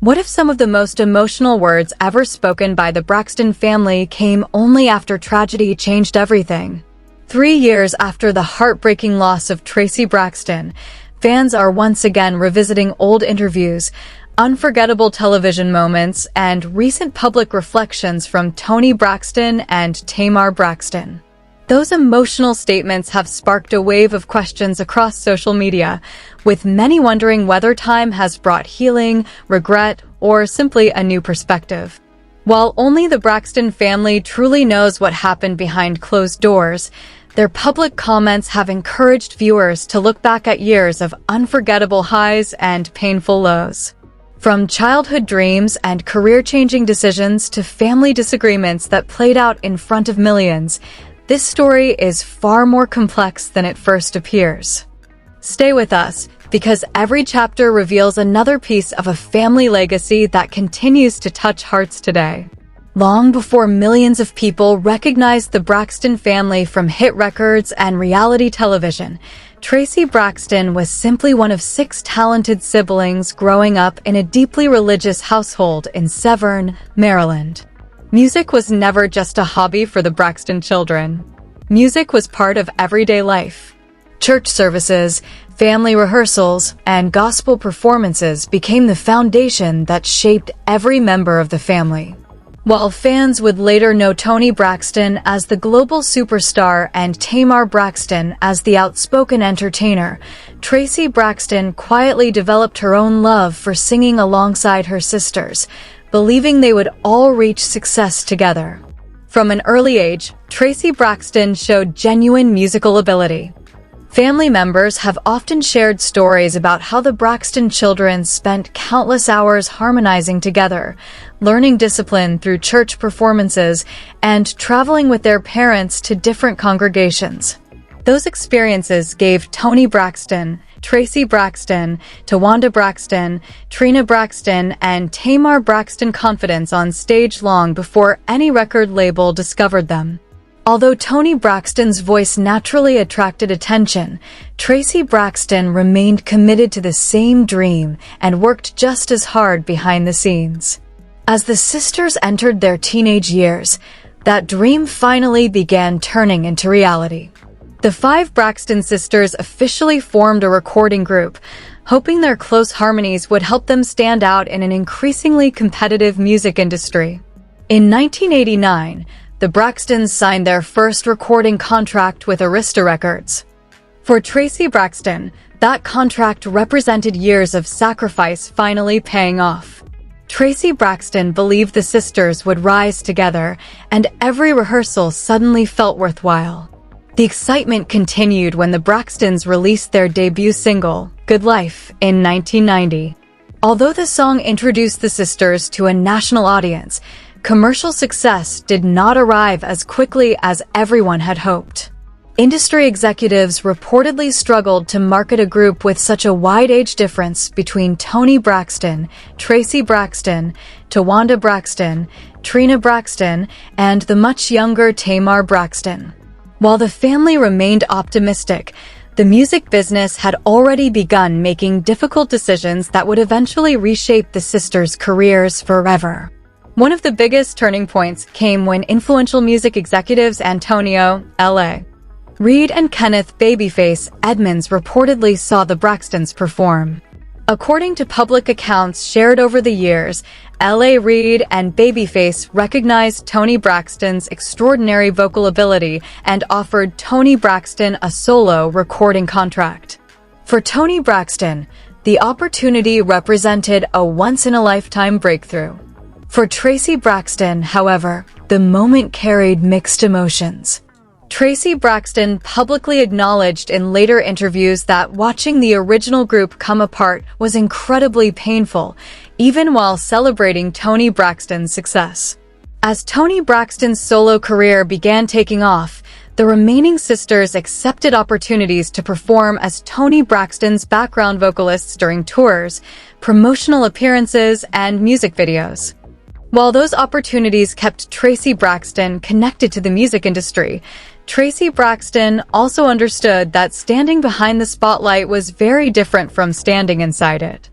What if some of the most emotional words ever spoken by the Braxton family came only after tragedy changed everything? 3 years after the heartbreaking loss of Traci Braxton, fans are once again revisiting old interviews, unforgettable television moments, and recent public reflections from Toni Braxton and Tamar Braxton. Those emotional statements have sparked a wave of questions across social media, with many wondering whether time has brought healing, regret, or simply a new perspective. While only the Braxton family truly knows what happened behind closed doors, their public comments have encouraged viewers to look back at years of unforgettable highs and painful lows. From childhood dreams and career-changing decisions to family disagreements that played out in front of millions, this story is far more complex than it first appears. Stay with us, because every chapter reveals another piece of a family legacy that continues to touch hearts today. Long before millions of people recognized the Braxton family from hit records and reality television, Traci Braxton was simply one of 6 talented siblings growing up in a deeply religious household in Severn, Maryland. Music was never just a hobby for the Braxton children. Music was part of everyday life. Church services, family rehearsals, and gospel performances became the foundation that shaped every member of the family. While fans would later know Toni Braxton as the global superstar and Tamar Braxton as the outspoken entertainer, Traci Braxton quietly developed her own love for singing alongside her sisters, believing they would all reach success together. From an early age, Traci Braxton showed genuine musical ability. Family members have often shared stories about how the Braxton children spent countless hours harmonizing together, learning discipline through church performances, and traveling with their parents to different congregations. Those experiences gave Toni Braxton, Traci Braxton, Tawanda Braxton, Trina Braxton, and Tamar Braxton confidence on stage long before any record label discovered them. Although Toni Braxton's voice naturally attracted attention, Traci Braxton remained committed to the same dream and worked just as hard behind the scenes. As the sisters entered their teenage years, that dream finally began turning into reality. The 5 Braxton sisters officially formed a recording group, hoping their close harmonies would help them stand out in an increasingly competitive music industry. In 1989, the Braxtons signed their first recording contract with Arista Records. For Traci Braxton, that contract represented years of sacrifice finally paying off. Traci Braxton believed the sisters would rise together, and every rehearsal suddenly felt worthwhile. The excitement continued when the Braxtons released their debut single, Good Life, in 1990. Although the song introduced the sisters to a national audience, commercial success did not arrive as quickly as everyone had hoped. Industry executives reportedly struggled to market a group with such a wide age difference between Toni Braxton, Traci Braxton, Tawanda Braxton, Trina Braxton, and the much younger Tamar Braxton. While the family remained optimistic, the music business had already begun making difficult decisions that would eventually reshape the sisters' careers forever. One of the biggest turning points came when influential music executives Antonio, L.A. Reid and Kenneth "Babyface" Edmonds reportedly saw the Braxtons perform. According to public accounts shared over the years, L.A. Reid and Babyface recognized Toni Braxton's extraordinary vocal ability and offered Toni Braxton a solo recording contract. For Toni Braxton, the opportunity represented a once-in-a-lifetime breakthrough. For Traci Braxton, however, the moment carried mixed emotions. Traci Braxton publicly acknowledged in later interviews that watching the original group come apart was incredibly painful, even while celebrating Toni Braxton's success. As Toni Braxton's solo career began taking off, the remaining sisters accepted opportunities to perform as Toni Braxton's background vocalists during tours, promotional appearances, and music videos. While those opportunities kept Traci Braxton connected to the music industry, Traci Braxton also understood that standing behind the spotlight was very different from standing inside it.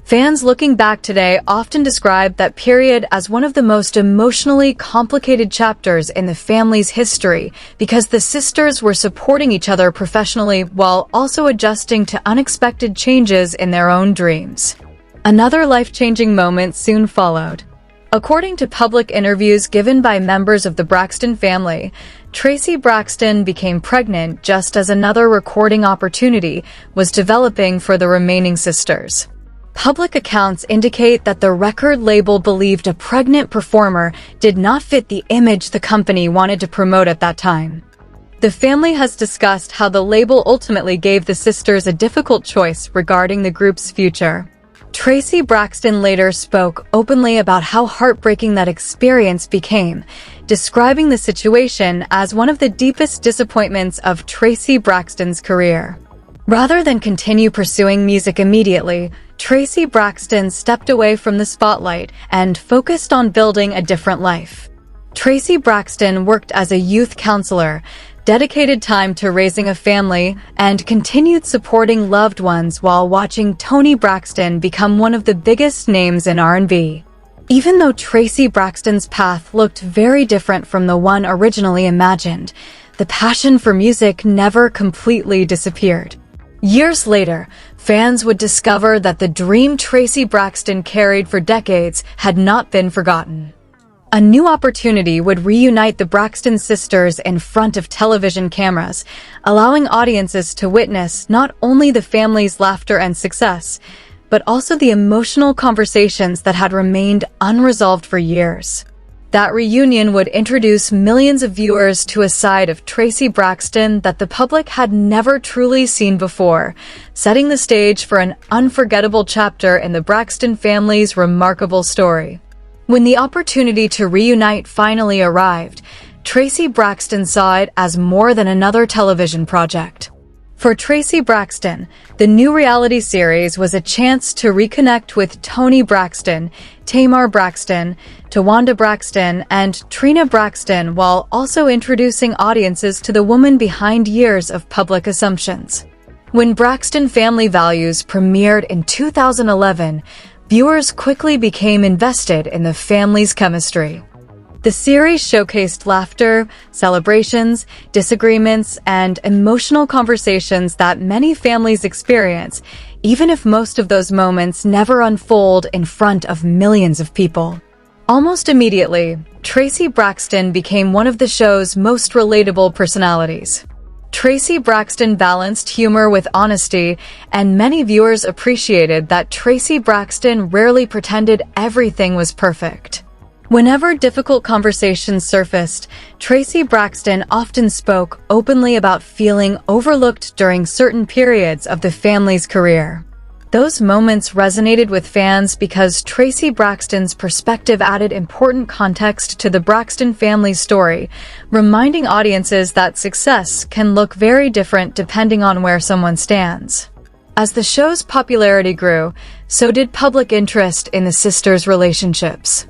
Fans looking back today often describe that period as one of the most emotionally complicated chapters in the family's history because the sisters were supporting each other professionally while also adjusting to unexpected changes in their own dreams. Another life-changing moment soon followed. According to public interviews given by members of the Braxton family, Traci Braxton became pregnant just as another recording opportunity was developing for the remaining sisters. Public accounts indicate that the record label believed a pregnant performer did not fit the image the company wanted to promote at that time. The family has discussed how the label ultimately gave the sisters a difficult choice regarding the group's future. Traci Braxton later spoke openly about how heartbreaking that experience became, describing the situation as one of the deepest disappointments of Traci Braxton's career. Rather than continue pursuing music immediately, Traci Braxton stepped away from the spotlight and focused on building a different life. Traci Braxton worked as a youth counselor, dedicated time to raising a family, and continued supporting loved ones while watching Toni Braxton become one of the biggest names in R&B. Even though Traci Braxton's path looked very different from the one originally imagined, the passion for music never completely disappeared. Years later, fans would discover that the dream Traci Braxton carried for decades had not been forgotten. A new opportunity would reunite the Braxton sisters in front of television cameras, allowing audiences to witness not only the family's laughter and success, but also the emotional conversations that had remained unresolved for years. That reunion would introduce millions of viewers to a side of Traci Braxton that the public had never truly seen before, setting the stage for an unforgettable chapter in the Braxton family's remarkable story. When the opportunity to reunite finally arrived, Traci Braxton saw it as more than another television project. For Traci Braxton, the new reality series was a chance to reconnect with Toni Braxton, Tamar Braxton, Tawanda Braxton, and Trina Braxton while also introducing audiences to the woman behind years of public assumptions. When Braxton Family Values premiered in 2011, viewers quickly became invested in the family's chemistry. The series showcased laughter, celebrations, disagreements, and emotional conversations that many families experience, even if most of those moments never unfold in front of millions of people. Almost immediately, Traci Braxton became one of the show's most relatable personalities. Traci Braxton balanced humor with honesty, and many viewers appreciated that Traci Braxton rarely pretended everything was perfect. Whenever difficult conversations surfaced, Traci Braxton often spoke openly about feeling overlooked during certain periods of the family's career. Those moments resonated with fans because Traci Braxton's perspective added important context to the Braxton family's story, reminding audiences that success can look very different depending on where someone stands. As the show's popularity grew, so did public interest in the sisters' relationships.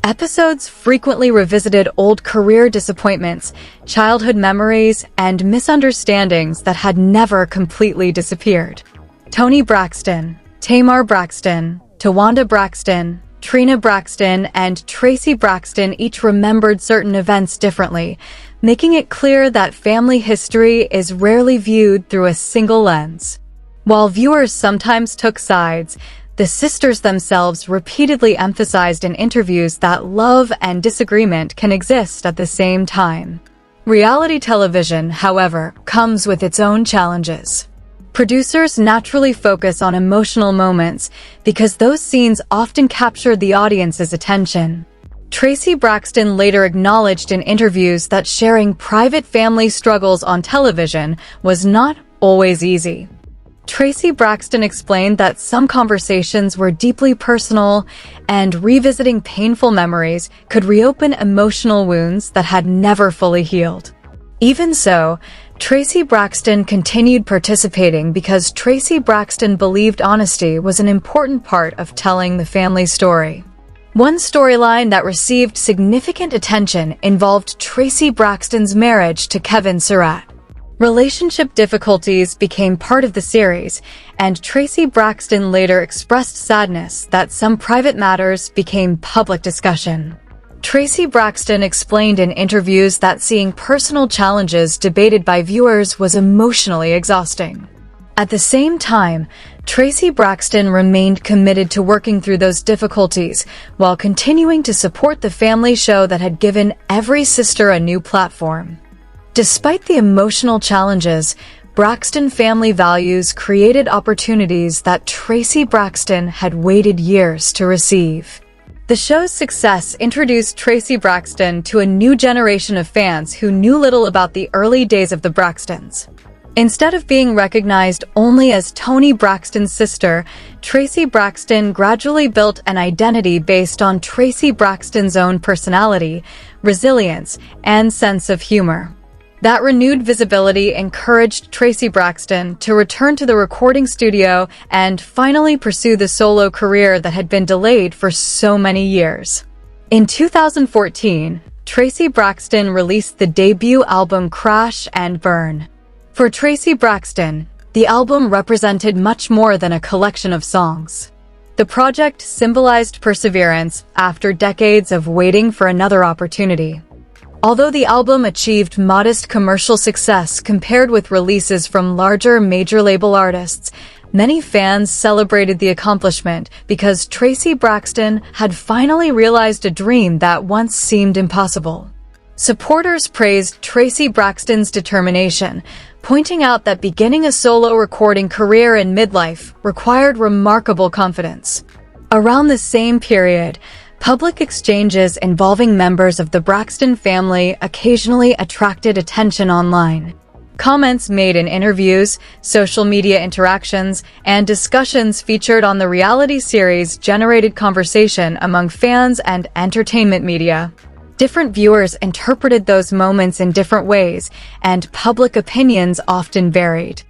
Episodes frequently revisited old career disappointments, childhood memories, and misunderstandings that had never completely disappeared. Toni Braxton, Tamar Braxton, Tawanda Braxton, Trina Braxton, and Traci Braxton each remembered certain events differently, making it clear that family history is rarely viewed through a single lens. While viewers sometimes took sides, the sisters themselves repeatedly emphasized in interviews that love and disagreement can exist at the same time. Reality television, however, comes with its own challenges. Producers naturally focus on emotional moments because those scenes often capture the audience's attention. Traci Braxton later acknowledged in interviews that sharing private family struggles on television was not always easy. Traci Braxton explained that some conversations were deeply personal, and revisiting painful memories could reopen emotional wounds that had never fully healed. Even so, Traci Braxton continued participating because Traci Braxton believed honesty was an important part of telling the family story. One storyline that received significant attention involved Traci Braxton's marriage to Kevin Surratt. Relationship difficulties became part of the series, and Traci Braxton later expressed sadness that some private matters became public discussion. Traci Braxton explained in interviews that seeing personal challenges debated by viewers was emotionally exhausting. At the same time, Traci Braxton remained committed to working through those difficulties while continuing to support the family show that had given every sister a new platform. Despite the emotional challenges, Braxton family values created opportunities that Traci Braxton had waited years to receive. The show's success introduced Traci Braxton to a new generation of fans who knew little about the early days of the Braxtons. Instead of being recognized only as Toni Braxton's sister, Traci Braxton gradually built an identity based on Traci Braxton's own personality, resilience, and sense of humor. That renewed visibility encouraged Traci Braxton to return to the recording studio and finally pursue the solo career that had been delayed for so many years. In 2014, Traci Braxton released the debut album Crash and Burn. For Traci Braxton, the album represented much more than a collection of songs. The project symbolized perseverance after decades of waiting for another opportunity. Although the album achieved modest commercial success compared with releases from larger major label artists, many fans celebrated the accomplishment because Traci Braxton had finally realized a dream that once seemed impossible. Supporters praised Traci Braxton's determination, pointing out that beginning a solo recording career in midlife required remarkable confidence. Around the same period, public exchanges involving members of the Braxton family occasionally attracted attention online. Comments made in interviews, social media interactions, and discussions featured on the reality series generated conversation among fans and entertainment media. Different viewers interpreted those moments in different ways, and public opinions often varied.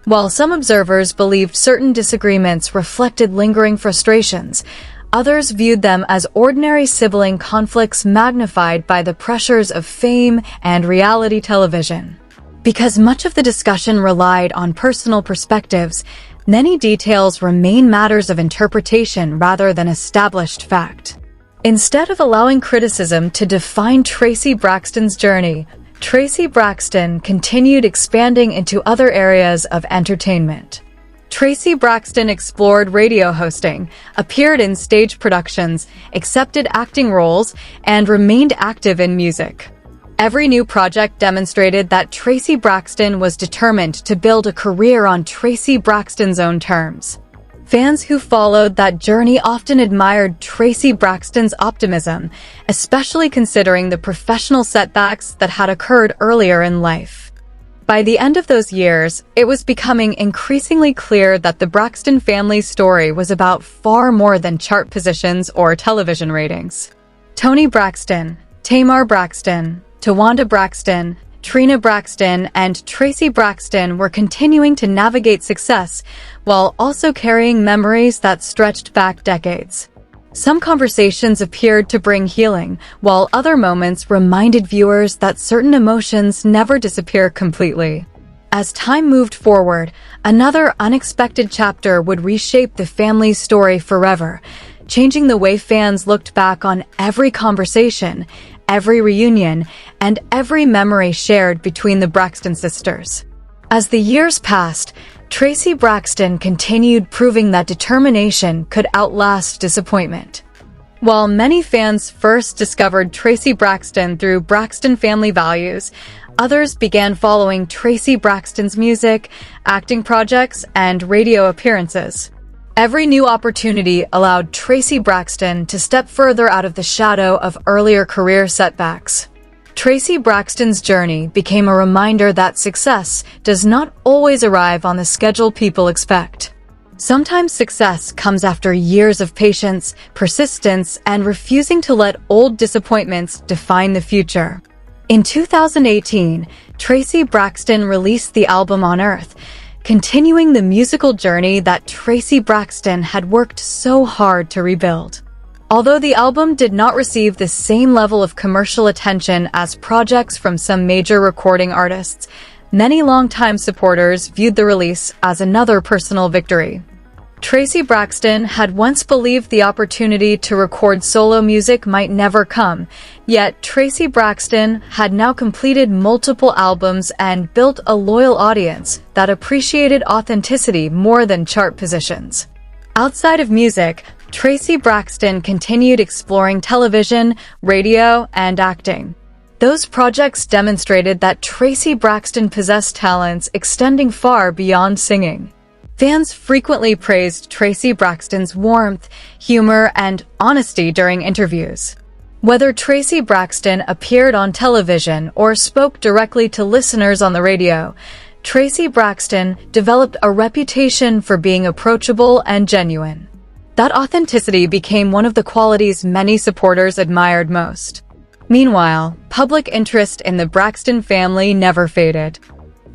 While some observers believed certain disagreements reflected lingering frustrations, others viewed them as ordinary sibling conflicts magnified by the pressures of fame and reality television. Because much of the discussion relied on personal perspectives, many details remain matters of interpretation rather than established fact. Instead of allowing criticism to define Traci Braxton's journey, Traci Braxton continued expanding into other areas of entertainment. Traci Braxton explored radio hosting, appeared in stage productions, accepted acting roles, and remained active in music. Every new project demonstrated that Traci Braxton was determined to build a career on Traci Braxton's own terms. Fans who followed that journey often admired Traci Braxton's optimism, especially considering the professional setbacks that had occurred earlier in life. By the end of those years, it was becoming increasingly clear that the Braxton family's story was about far more than chart positions or television ratings. Toni Braxton, Tamar Braxton, Tawanda Braxton, Trina Braxton, and Traci Braxton were continuing to navigate success while also carrying memories that stretched back decades. Some conversations appeared to bring healing, while other moments reminded viewers that certain emotions never disappear completely. As time moved forward, another unexpected chapter would reshape the family's story forever, changing the way fans looked back on every conversation, every reunion, and every memory shared between the Braxton sisters. As the years passed, Traci Braxton continued proving that determination could outlast disappointment. While many fans first discovered Traci Braxton through Braxton family values, others began following Traci Braxton's music, acting projects, and radio appearances. Every new opportunity allowed Traci Braxton to step further out of the shadow of earlier career setbacks. Traci Braxton's journey became a reminder that success does not always arrive on the schedule people expect. Sometimes success comes after years of patience, persistence, and refusing to let old disappointments define the future. In 2018, Traci Braxton released the album On Earth, continuing the musical journey that Traci Braxton had worked so hard to rebuild. Although the album did not receive the same level of commercial attention as projects from some major recording artists, Many longtime supporters viewed the release as another personal victory. Traci Braxton had once believed the opportunity to record solo music might never come, yet Traci Braxton had now completed multiple albums and built a loyal audience that appreciated authenticity more than chart positions. Outside of music, Traci Braxton continued exploring television, radio, and acting. Those projects demonstrated that Traci Braxton possessed talents extending far beyond singing. Fans frequently praised Traci Braxton's warmth, humor, and honesty during interviews. Whether Traci Braxton appeared on television or spoke directly to listeners on the radio, Traci Braxton developed a reputation for being approachable and genuine. That authenticity became one of the qualities many supporters admired most. Meanwhile, public interest in the Braxton family never faded.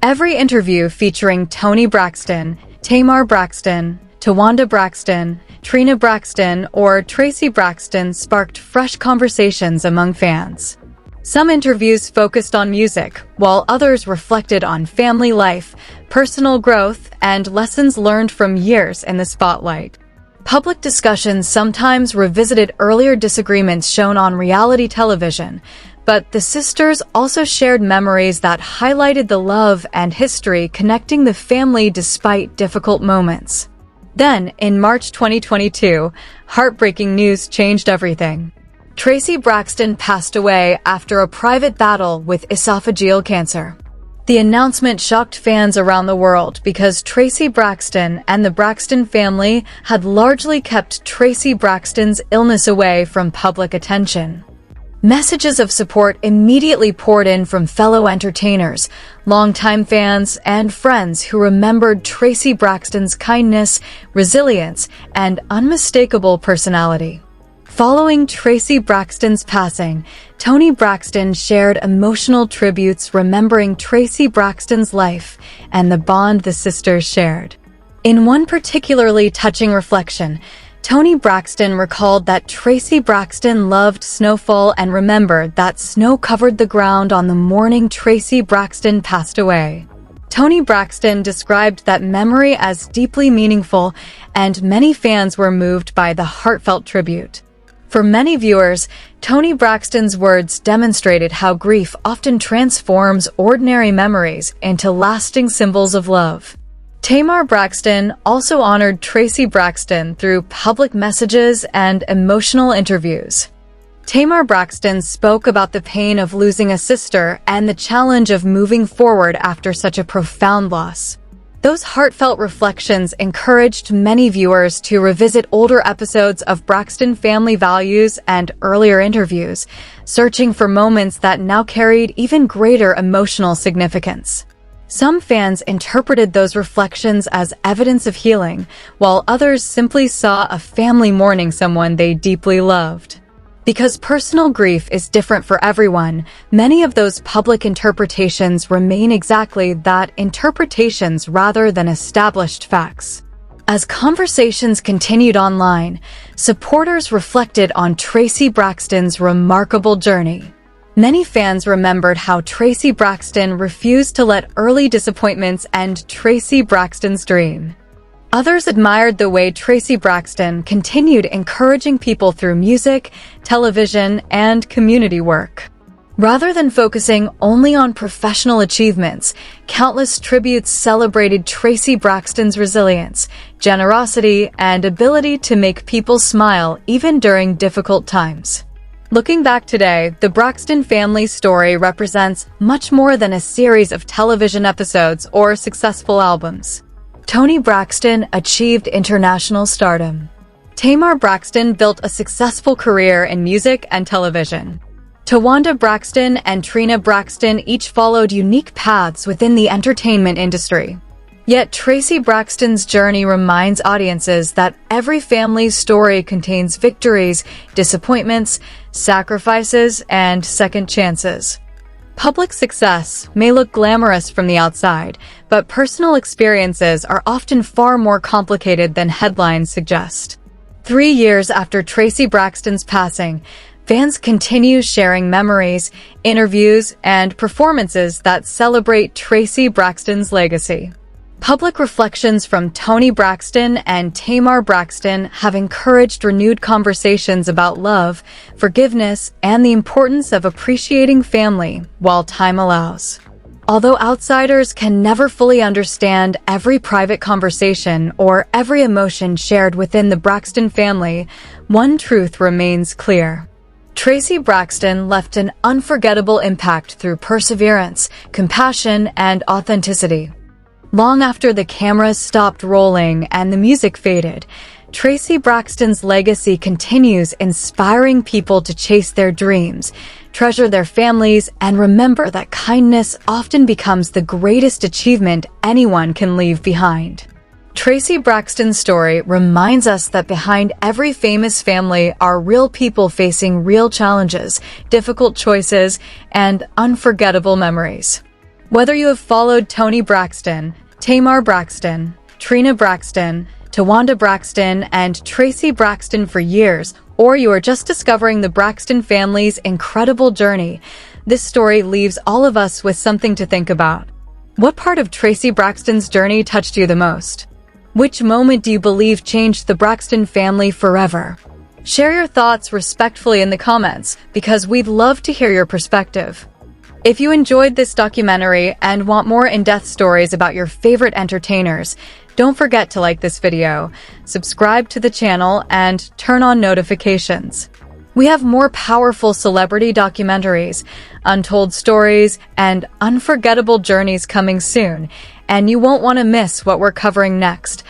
Every interview featuring Toni Braxton, Tamar Braxton, Tawanda Braxton, Trina Braxton, or Traci Braxton sparked fresh conversations among fans. Some interviews focused on music, while others reflected on family life, personal growth, and lessons learned from years in the spotlight. Public discussions sometimes revisited earlier disagreements shown on reality television, but the sisters also shared memories that highlighted the love and history connecting the family despite difficult moments. Then, in March 2022, heartbreaking news changed everything. Traci Braxton passed away after a private battle with esophageal cancer. The announcement shocked fans around the world because Traci Braxton and the Braxton family had largely kept Traci Braxton's illness away from public attention. Messages of support immediately poured in from fellow entertainers, longtime fans, and friends who remembered Traci Braxton's kindness, resilience, and unmistakable personality. Following Traci Braxton's passing, Toni Braxton shared emotional tributes remembering Traci Braxton's life and the bond the sisters shared. In one particularly touching reflection, Toni Braxton recalled that Traci Braxton loved snowfall and remembered that snow covered the ground on the morning Traci Braxton passed away. Toni Braxton described that memory as deeply meaningful, and many fans were moved by the heartfelt tribute. For many viewers, Toni Braxton's words demonstrated how grief often transforms ordinary memories into lasting symbols of love. Tamar Braxton also honored Traci Braxton through public messages and emotional interviews. Tamar Braxton spoke about the pain of losing a sister and the challenge of moving forward after such a profound loss. Those heartfelt reflections encouraged many viewers to revisit older episodes of Braxton family values and earlier interviews, searching for moments that now carried even greater emotional significance. Some fans interpreted those reflections as evidence of healing, while others simply saw a family mourning someone they deeply loved. Because personal grief is different for everyone, many of those public interpretations remain exactly that, interpretations rather than established facts. As conversations continued online, supporters reflected on Traci Braxton's remarkable journey. Many fans remembered how Traci Braxton refused to let early disappointments end Traci Braxton's dream. Others admired the way Traci Braxton continued encouraging people through music, television, and community work. Rather than focusing only on professional achievements, countless tributes celebrated Traci Braxton's resilience, generosity, and ability to make people smile even during difficult times. Looking back today, the Braxton family story represents much more than a series of television episodes or successful albums. Toni Braxton achieved international stardom. Tamar Braxton built a successful career in music and television. Tawanda Braxton and Trina Braxton each followed unique paths within the entertainment industry. Yet Traci Braxton's journey reminds audiences that every family's story contains victories, disappointments, sacrifices, and second chances. Public success may look glamorous from the outside, but personal experiences are often far more complicated than headlines suggest. 3 years after Traci Braxton's passing, Fans continue sharing memories, interviews, and performances that celebrate Traci Braxton's legacy. Public reflections from Toni Braxton and Tamar Braxton have encouraged renewed conversations about love, forgiveness, and the importance of appreciating family while time allows. Although outsiders can never fully understand every private conversation or every emotion shared within the Braxton family, one truth remains clear. Traci Braxton left an unforgettable impact through perseverance, compassion, and authenticity. Long after the cameras stopped rolling and the music faded, Traci Braxton's legacy continues, inspiring people to chase their dreams, treasure their families, and remember that kindness often becomes the greatest achievement anyone can leave behind. Traci Braxton's story reminds us that behind every famous family are real people facing real challenges, difficult choices, and unforgettable memories. Whether you have followed Toni Braxton, Tamar Braxton, Trina Braxton, Tawanda Braxton, and Traci Braxton for years, or you are just discovering the Braxton family's incredible journey, this story leaves all of us with something to think about. What part of Traci Braxton's journey touched you the most? Which moment do you believe changed the Braxton family forever? Share your thoughts respectfully in the comments, because we'd love to hear your perspective. If you enjoyed this documentary and want more in-depth stories about your favorite entertainers, don't forget to like this video, subscribe to the channel, and turn on notifications. We have more powerful celebrity documentaries, untold stories, and unforgettable journeys coming soon, and you won't want to miss what we're covering next, :